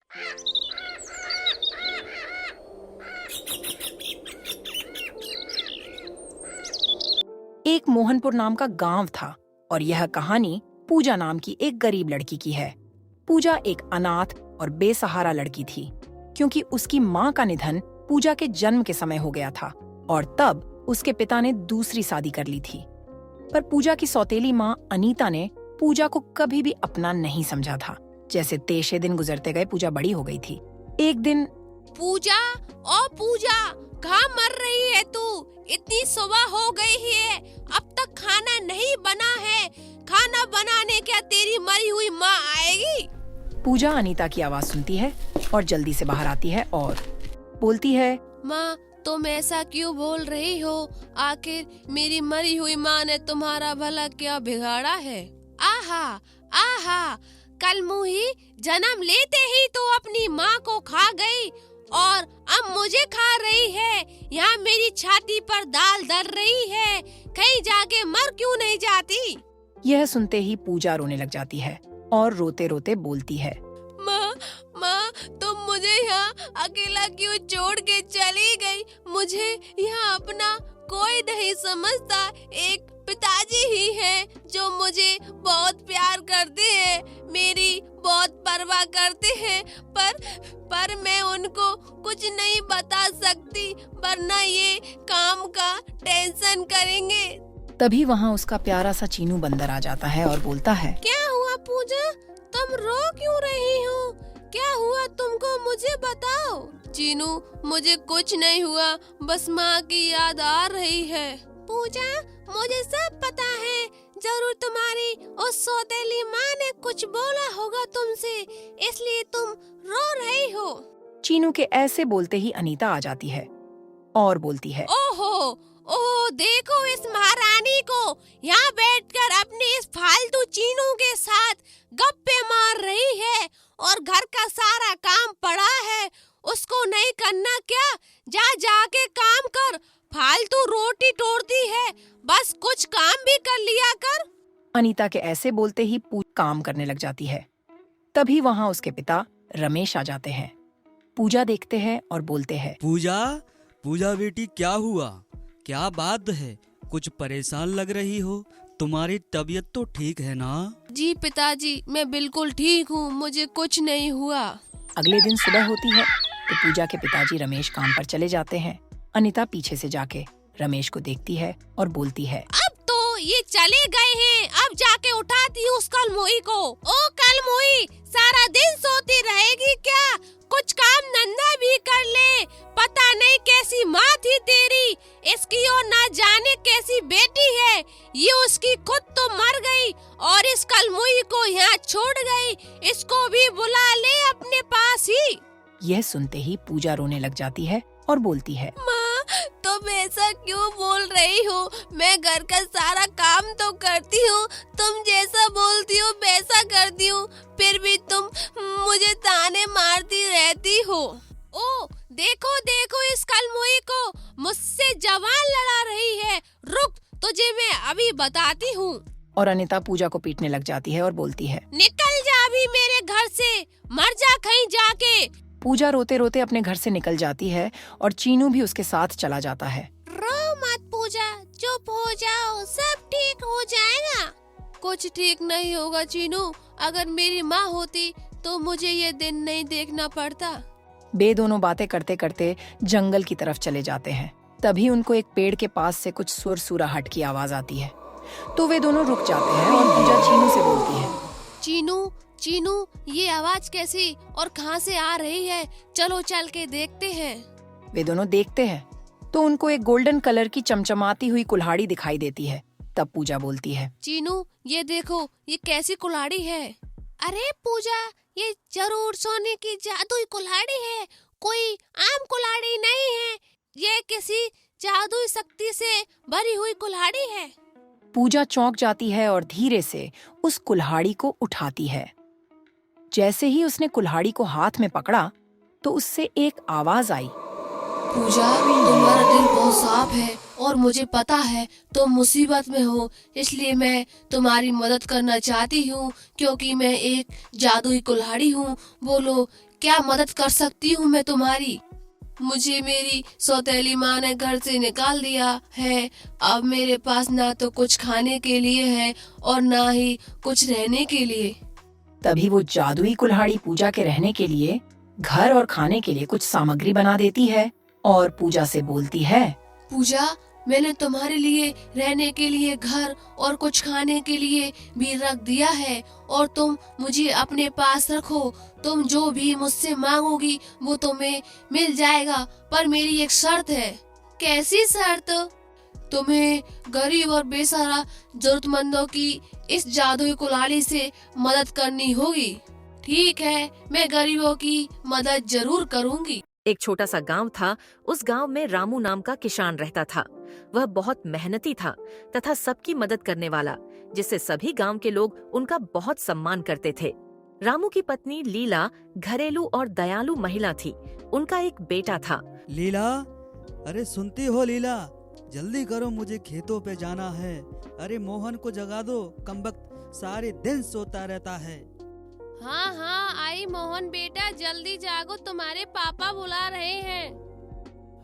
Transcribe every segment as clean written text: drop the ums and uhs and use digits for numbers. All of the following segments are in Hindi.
एक मोहनपुर नाम का गांव था और यह कहानी पूजा नाम की एक गरीब लड़की की है। पूजा एक अनाथ और बेसहारा लड़की थी क्योंकि उसकी माँ का निधन पूजा के जन्म के समय हो गया था और तब उसके पिता ने दूसरी शादी कर ली थी। पर पूजा की सौतेली माँ अनीता ने पूजा को कभी भी अपना नहीं समझा था। जैसे तेईस दिन गुजरते गए पूजा बड़ी हो गई थी। एक दिन पूजा, ओ पूजा, कहाँ मर रही है तू? इतनी सुबह हो गई है, अब तक खाना नहीं बना है। खाना बनाने क्या तेरी मरी हुई माँ आएगी? पूजा अनीता की आवाज सुनती है और जल्दी से बाहर आती है और बोलती है, माँ, तुम ऐसा क्यों बोल रही हो? आखिर मेरी मरी हुई माँ ने तुम्हारा भला क्या बिगाड़ा है? आहा आहा, कल मुही जन्म लेते ही तो अपनी माँ को खा गई और अब मुझे खा रही है। यहाँ मेरी छाती पर दाल दर रही है, कहीं जाके मर क्यों नहीं जाती? यह सुनते ही पूजा रोने लग जाती है और रोते रोते बोलती है, माँ, माँ, तुम मुझे यहाँ अकेला क्यों छोड़ के चली गई? मुझे यहाँ अपना कोई नहीं समझता। एक पिताजी ही हैं जो मुझे बहुत प्यार करते हैं, मेरी बहुत परवाह करते हैं, पर मैं उनको कुछ नहीं बता सकती वरना ये काम का टेंशन करेंगे। तभी वहाँ उसका प्यारा सा चीनू बंदर आ जाता है और बोलता है, क्या हुआ पूजा, तुम रो क्यों रही हो? क्या हुआ तुमको, मुझे बताओ। चीनू, मुझे कुछ नहीं हुआ, बस माँ की याद आ रही है। पूजा, मुझे सब पता है, जरूर तुम्हारी उस सौतेली माँ ने कुछ बोला होगा तुमसे, इसलिए तुम रो रही हो। चीनू के ऐसे बोलते ही अनीता आ जाती है और बोलती है, ओहो ओह, देखो इस महारानी को यहाँ बैठकर अपने इस फालतू चीनू के साथ गप्पे मार रही है और घर का सारा काम पड़ा है, उसको नहीं करना क्या? जाके काम कर, फालतू रोटी तोड़ती है, बस कुछ काम भी कर लिया कर। अनीता के ऐसे बोलते ही पूजा काम करने लग जाती है। तभी वहाँ उसके पिता रमेश आ जाते हैं। पूजा देखते हैं और बोलते हैं, पूजा बेटी, क्या हुआ? क्या बात है? कुछ परेशान लग रही हो? तुम्हारी तबीयत तो ठीक है ना? जी पिताजी, मैं बिल्कुल ठीक हूँ, मुझे कुछ नहीं हुआ। अगले दिन सुबह होती है तो पूजा के पिताजी रमेश काम पर चले जाते हैं। अनीता पीछे से जाके रमेश को देखती है और बोलती है, अब तो ये चले गए हैं, अब जाके उठाती हूँ उस कलमोई को। ओ कलमोई, सारा दिन सोती रहेगी क्या? कुछ काम धंधा भी कर ले। पता नहीं कैसी माँ थी तेरी, इसकी और ना जाने कैसी बेटी है। ये उसकी खुद तो मर गई और इस कलमोई को यहाँ छोड़ गई, इसको भी बुला ले अपने पास ही। यह सुनते ही पूजा रोने लग जाती है और बोलती है, माँ, तुम ऐसा क्यों बोल रही हो? मैं घर का सारा काम तो करती हूँ, तुम जैसा बोलती हो वैसा करती हूँ, फिर भी तुम मुझे ताने मारती रहती हो। ओ देखो देखो इस कलमोई को, मुझसे जवान लड़ा रही है। रुक, तुझे मैं अभी बताती हूँ। और अनीता पूजा को पीटने लग जाती है और बोलती है, निकल जा अभी मेरे घर से, मर जा कहीं जाके। पूजा रोते रोते अपने घर से निकल जाती है और चीनू भी उसके साथ चला जाता है। रो मत पूजा, चुप हो जाओ, सब ठीक हो जाएगा। कुछ ठीक नहीं होगा चीनू, अगर मेरी माँ होती तो मुझे ये दिन नहीं देखना पड़ता। वे दोनों बातें करते करते जंगल की तरफ चले जाते हैं। तभी उनको एक पेड़ के पास से कुछ सुरसुराहट की आवाज आती है तो वे दोनों रुक जाते हैं और पूजा चीनू से बोलती है, चीनू, ये आवाज कैसी और कहाँ से आ रही है? चलो चल के देखते हैं। वे दोनों देखते हैं तो उनको एक गोल्डन कलर की चमचमाती हुई कुल्हाड़ी दिखाई देती है। तब पूजा बोलती है, चीनू, ये देखो, ये कैसी कुल्हाड़ी है? अरे पूजा, ये जरूर सोने की जादुई कुल्हाड़ी है, कोई आम कुल्हाड़ी नहीं है, ये किसी जादुई शक्ति से भरी हुई कुल्हाड़ी है। पूजा चौंक जाती है और धीरे से उस कुल्हाड़ी को उठाती है। जैसे ही उसने कुल्हाड़ी को हाथ में पकड़ा तो उससे एक आवाज आई, पूजा, तुम्हारा दिल बहुत साफ है और मुझे पता है तुम मुसीबत में हो, इसलिए मैं तुम्हारी मदद करना चाहती हूँ क्योंकि मैं एक जादुई कुल्हाड़ी हूँ। बोलो क्या मदद कर सकती हूँ मैं तुम्हारी? मुझे मेरी सौतेली माँ ने घर से निकाल दिया है। अब मेरे पास ना तो कुछ खाने के लिए है और ना ही कुछ रहने के लिए। तभी वो जादुई कुल्हाड़ी पूजा के रहने के लिए, घर और खाने के लिए कुछ सामग्री बना देती है और पूजा से बोलती है, पूजा, मैंने तुम्हारे लिए रहने के लिए घर और कुछ खाने के लिए भी रख दिया है और तुम मुझे अपने पास रखो। तुम जो भी मुझसे मांगोगी वो तुम्हें मिल जाएगा, पर मेरी एक शर्त है। कैसी शर्त? तुम्हें गरीब और बेसहारा जरूरतमंदों की इस जादुई कुल्हाड़ी से मदद करनी होगी। ठीक है, मैं गरीबों की मदद जरूर करूंगी। एक छोटा सा गांव था। उस गांव में रामू नाम का किसान रहता था। वह बहुत मेहनती था तथा सबकी मदद करने वाला, जिससे सभी गांव के लोग उनका बहुत सम्मान करते थे। रामू की पत्नी लीला घरेलू और दयालु महिला थी। उनका एक बेटा था। लीला, अरे सुनती हो लीला, जल्दी करो, मुझे खेतों पे जाना है। अरे मोहन को जगा दो, कमबख्त सारे दिन सोता रहता है। हाँ हाँ, आई मोहन बेटा, जल्दी जागो, तुम्हारे पापा बुला रहे हैं।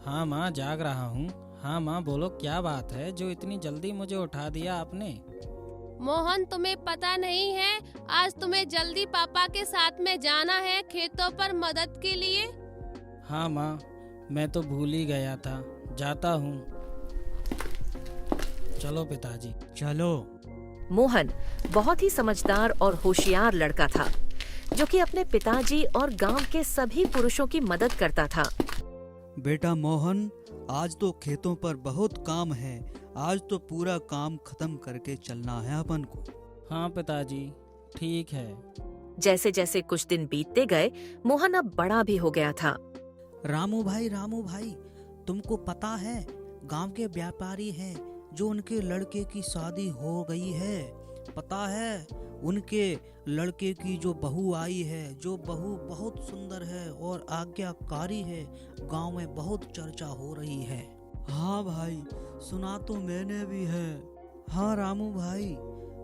हाँ माँ, जाग रहा हूँ। हाँ माँ, बोलो क्या बात है जो इतनी जल्दी मुझे उठा दिया आपने? मोहन, तुम्हें पता नहीं है, आज तुम्हें जल्दी पापा के साथ में जाना है खेतों पर मदद के लिए। हाँ माँ, मैं तो भूल ही गया था। जाता हूँ। चलो पिताजी। चलो। मोहन बहुत ही समझदार और होशियार लड़का था, जो कि अपने पिताजी और गांव के सभी पुरुषों की मदद करता था। बेटा मोहन, आज तो खेतों पर बहुत काम है। आज तो पूरा काम खत्म करके चलना है अपन को। हाँ पिताजी, ठीक है। जैसे जैसे कुछ दिन बीतते गए, मोहन अब बड़ा भी हो गया था। रामू भाई, तुमको पता है गांव के व्यापारी हैं जो उनके लड़के की शादी हो गई है। पता है उनके लड़के की जो बहू आई है, जो बहू बहुत सुंदर है और आज्ञाकारी है, गांव में बहुत चर्चा हो रही है। हाँ भाई, सुना तो मैंने भी है। हाँ रामू भाई,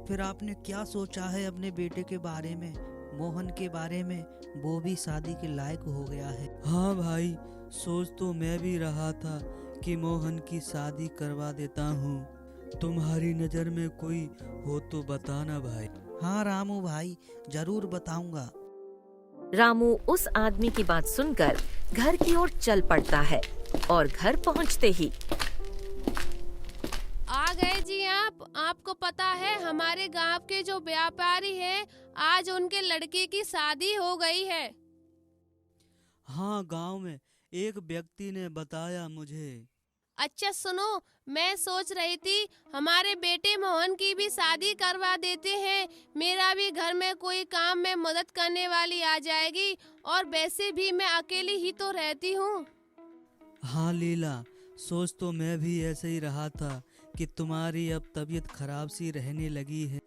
फिर आपने क्या सोचा है अपने बेटे के बारे में, मोहन के बारे में? वो भी शादी के लायक हो गया है। हाँ भाई, सोच तो मैं भी रहा था कि मोहन की शादी करवा देता हूँ। तुम्हारी नजर में कोई हो तो बताना भाई। हाँ रामू भाई, जरूर बताऊंगा। रामू उस आदमी की बात सुनकर घर की ओर चल पड़ता है और घर पहुंचते ही, आ गए जी आप। आपको पता है हमारे गांव के जो व्यापारी हैं, आज उनके लड़के की शादी हो गई है। हाँ, गांव में एक व्यक्ति ने बताया मुझे। अच्छा सुनो, मैं सोच रही थी हमारे बेटे मोहन की भी शादी करवा देते हैं। मेरा भी घर में कोई काम में मदद करने वाली आ जाएगी, और वैसे भी मैं अकेली ही तो रहती हूँ। हाँ लीला, सोच तो मैं भी ऐसे ही रहा था कि तुम्हारी अब तबीयत खराब सी रहने लगी है।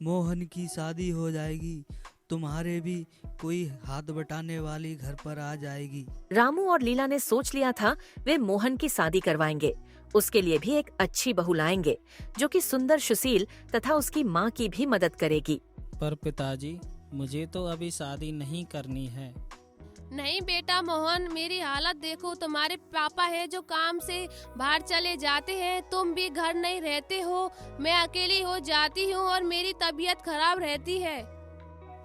मोहन की शादी हो जाएगी, तुम्हारे भी कोई हाथ बटाने वाली घर पर आ जाएगी। रामू और लीला ने सोच लिया था वे मोहन की शादी करवाएंगे। उसके लिए भी एक अच्छी बहू लाएंगे, जो कि सुंदर, सुशील तथा उसकी माँ की भी मदद करेगी। पर पिताजी, मुझे तो अभी शादी नहीं करनी है। नहीं बेटा मोहन, मेरी हालत देखो। तुम्हारे पापा है जो काम से बाहर चले जाते हैं, तुम भी घर नहीं रहते हो, मैं अकेली हो जाती हूँ और मेरी तबीयत खराब रहती है।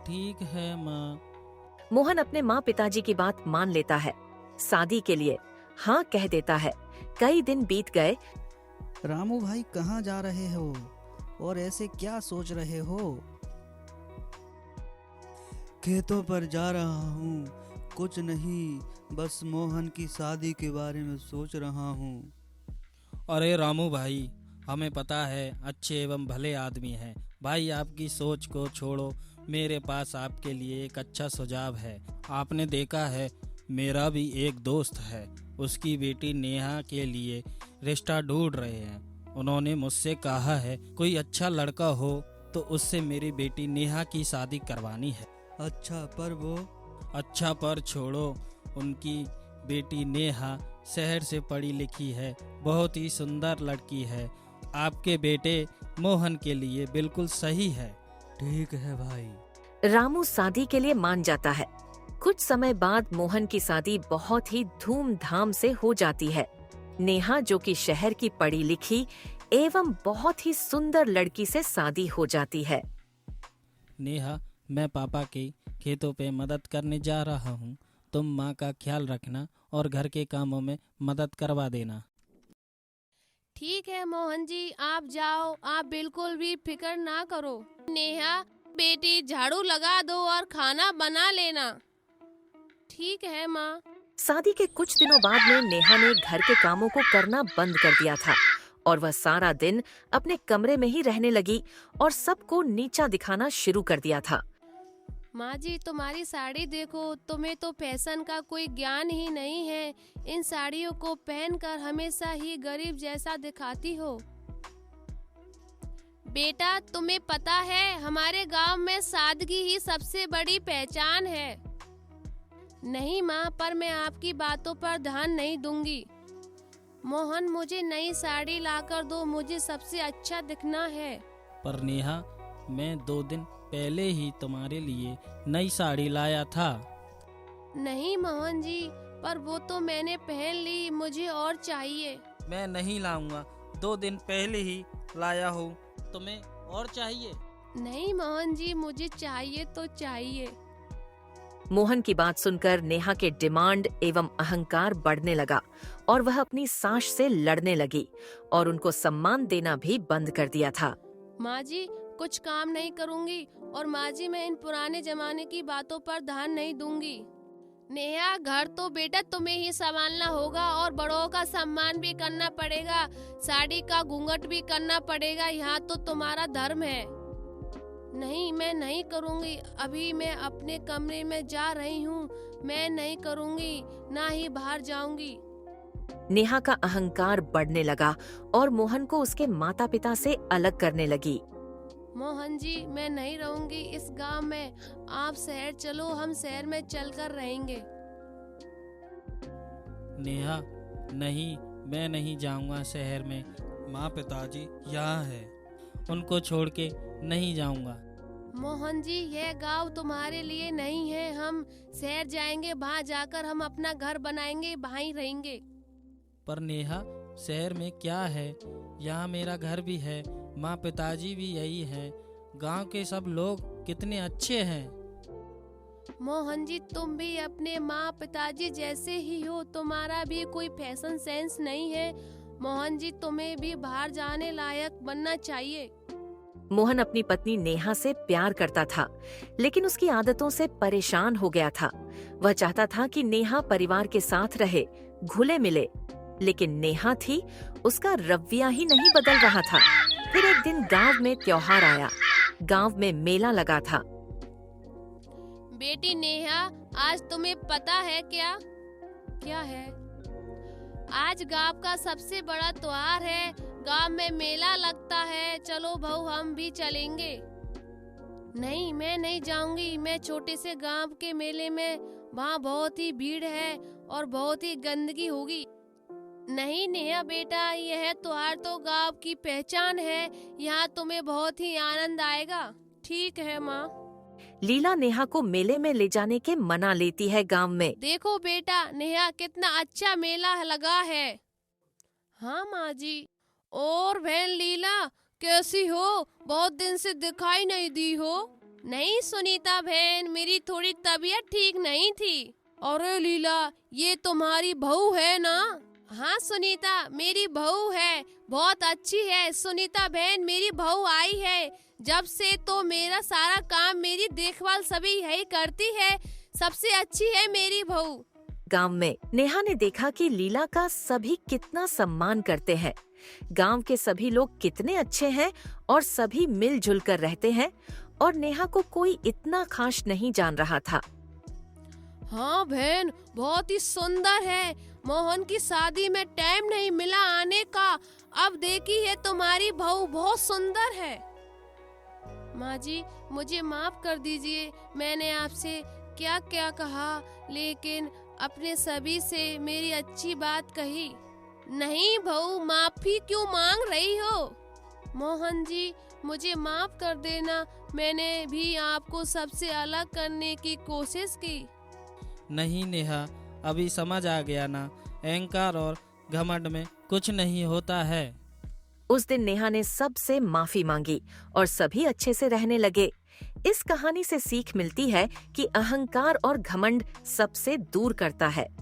ठीक है माँ। मोहन अपने माँ पिताजी की बात मान लेता है। शादी के लिए हाँ कह देता है। कई दिन बीत गए। रामू भाई, कहाँ जा रहे हो और ऐसे क्या सोच रहे हो? खेतों पर जा रहा हूँ, कुछ नहीं, बस मोहन की शादी के बारे में सोच रहा हूँ। अरे रामू भाई, हमें पता है अच्छे एवं भले आदमी हैं। भाई, आपकी सोच को छोड़ो, मेरे पास आपके लिए एक अच्छा सुझाव है। आपने देखा है, मेरा भी एक दोस्त है, उसकी बेटी नेहा के लिए रिश्ता ढूंढ रहे हैं। उन्होंने मुझसे कहा है कोई अच्छा लड़का हो तो उससे मेरी बेटी नेहा की शादी करवानी है। अच्छा, पर वो? अच्छा पर छोड़ो, उनकी बेटी नेहा शहर से पढ़ी लिखी है, बहुत ही सुंदर लड़की है। आपके बेटे मोहन के लिए बिल्कुल सही है। ठीक है भाई। रामू शादी के लिए मान जाता है। कुछ समय बाद मोहन की शादी बहुत ही धूमधाम से हो जाती है। नेहा, जो कि शहर की पढ़ी लिखी एवं बहुत ही सुंदर लड़की से शादी हो जाती है। नेहा, मैं पापा के खेतों पे मदद करने जा रहा हूँ। तुम माँ का ख्याल रखना और घर के कामों में मदद करवा देना। ठीक है मोहन जी, आप जाओ, आप बिल्कुल भी फिक्र ना करो। नेहा बेटी, झाड़ू लगा दो और खाना बना लेना। ठीक है माँ। शादी के कुछ दिनों बाद में नेहा ने घर के कामों को करना बंद कर दिया था और वह सारा दिन अपने कमरे में ही रहने लगी और सबको नीचा दिखाना शुरू कर दिया था। माँ जी, तुम्हारी साड़ी देखो, तुम्हें तो फैशन का कोई ज्ञान ही नहीं है। इन साड़ियों को पहनकर हमेशा ही गरीब जैसा दिखाती हो। बेटा, तुम्हें पता है हमारे गांव में सादगी ही सबसे बड़ी पहचान है। नहीं माँ, पर मैं आपकी बातों पर ध्यान नहीं दूंगी। मोहन, मुझे नई साड़ी लाकर दो, मुझे सबसे अच्छा दिखना है। पर नेहा, मैं 2 दिन पहले ही तुम्हारे लिए नई साड़ी लाया था। नहीं मोहन जी, पर वो तो मैंने पहन ली, मुझे और चाहिए। मैं नहीं लाऊंगा, 2 दिन पहले ही लाया हूँ। तुम्हें और चाहिए? नहीं मोहन जी, मुझे चाहिए तो चाहिए। मोहन की बात सुनकर नेहा के डिमांड एवं अहंकार बढ़ने लगा और वह अपनी सास से लड़ने लगी और उनको सम्मान देना भी बंद कर दिया था। माँ जी, कुछ काम नहीं करूँगी और माँ जी, मैं इन पुराने जमाने की बातों पर ध्यान नहीं दूंगी। नेहा, घर तो बेटा तुम्हें ही संभालना होगा और बड़ों का सम्मान भी करना पड़ेगा, साड़ी का घूंघट भी करना पड़ेगा। यहाँ तो तुम्हारा धर्म है। नहीं, मैं नहीं करूँगी। अभी मैं अपने कमरे में जा रही हूँ। मैं नहीं करूँगी, ना ही बाहर जाऊँगी। नेहा का अहंकार बढ़ने लगा और मोहन को उसके माता पिता से अलग करने लगी। मोहन जी, मैं नहीं रहूंगी इस गांव में। आप शहर चलो, हम शहर में चलकर रहेंगे। नेहा, नहीं, मैं नहीं जाऊंगा शहर में। माँ पिताजी यहाँ है, उनको छोड़ के नहीं जाऊंगा। मोहन जी, यह गांव तुम्हारे लिए नहीं है। हम शहर जाएंगे, वहाँ जाकर हम अपना घर बनाएंगे, वहाँ ही रहेंगे। पर नेहा, शहर में क्या है? यहाँ मेरा घर भी है, माँ पिताजी भी यही हैं। गांव के सब लोग कितने अच्छे हैं। मोहन जी, तुम भी अपने माँ पिताजी जैसे ही हो। तुम्हारा भी कोई फैशन सेंस नहीं है। मोहन जी, तुम्हें भी बाहर जाने लायक बनना चाहिए। मोहन अपनी पत्नी नेहा से प्यार करता था, लेकिन उसकी आदतों से परेशान हो गया था। वह चाहता था कि नेहा परिवार के साथ रहे, घुले मिले, लेकिन नेहा थी, उसका रवैया ही नहीं बदल रहा था। फिर एक दिन गांव में त्योहार आया। गांव में मेला लगा था। बेटी नेहा, आज तुम्हें पता है क्या? क्या है? आज गांव का सबसे बड़ा त्योहार है। गांव में मेला लगता है। चलो बहू, हम भी चलेंगे। नहीं, मैं नहीं जाऊंगी। मैं छोटे से गांव के मेले में, वहाँ बहुत ही भीड़ है और बहुत ही गंदगी होगी। नहीं नेहा बेटा, यह त्योहार तो गांव की पहचान है। यहाँ तुम्हें बहुत ही आनंद आएगा। ठीक है माँ। लीला नेहा को मेले में ले जाने के मना लेती है गांव में। देखो बेटा नेहा, कितना अच्छा मेला लगा है। हाँ माँ जी। और बहन लीला, कैसी हो? बहुत दिन से दिखाई नहीं दी हो। नहीं सुनीता बहन, मेरी थोड़ी तबीयत ठीक नहीं थी। अरे लीला, ये तुम्हारी बहू है ना? हाँ सुनीता, मेरी बहू है, बहुत अच्छी है। सुनीता बहन, मेरी बहू आई है जब से, तो मेरा सारा काम, मेरी देखभाल सभी यही करती है। सबसे अच्छी है मेरी बहू। गांव में नेहा ने देखा कि लीला का सभी कितना सम्मान करते हैं। गांव के सभी लोग कितने अच्छे हैं और सभी मिलजुल कर रहते हैं, और नेहा को कोई इतना खास नहीं जान रहा था। हाँ बहन, बहुत ही सुंदर है। मोहन की शादी में टाइम नहीं मिला आने का। अब देखी है तुम्हारी बहू बहुत सुंदर है। माँ जी, मुझे माफ कर दीजिए। मैंने आपसे क्या क्या कहा, लेकिन अपने सभी से मेरी अच्छी बात कही। नहीं बहू, माफी क्यों मांग रही हो? मोहन जी, मुझे माफ कर देना। मैंने भी आपको सबसे अलग करने की कोशिश की। नहीं नेहा, अभी समझ आ गया ना, अहंकार और घमंड में कुछ नहीं होता है। उस दिन नेहा ने सबसे माफी मांगी और सभी अच्छे से रहने लगे। इस कहानी से सीख मिलती है कि अहंकार और घमंड सबसे दूर करता है।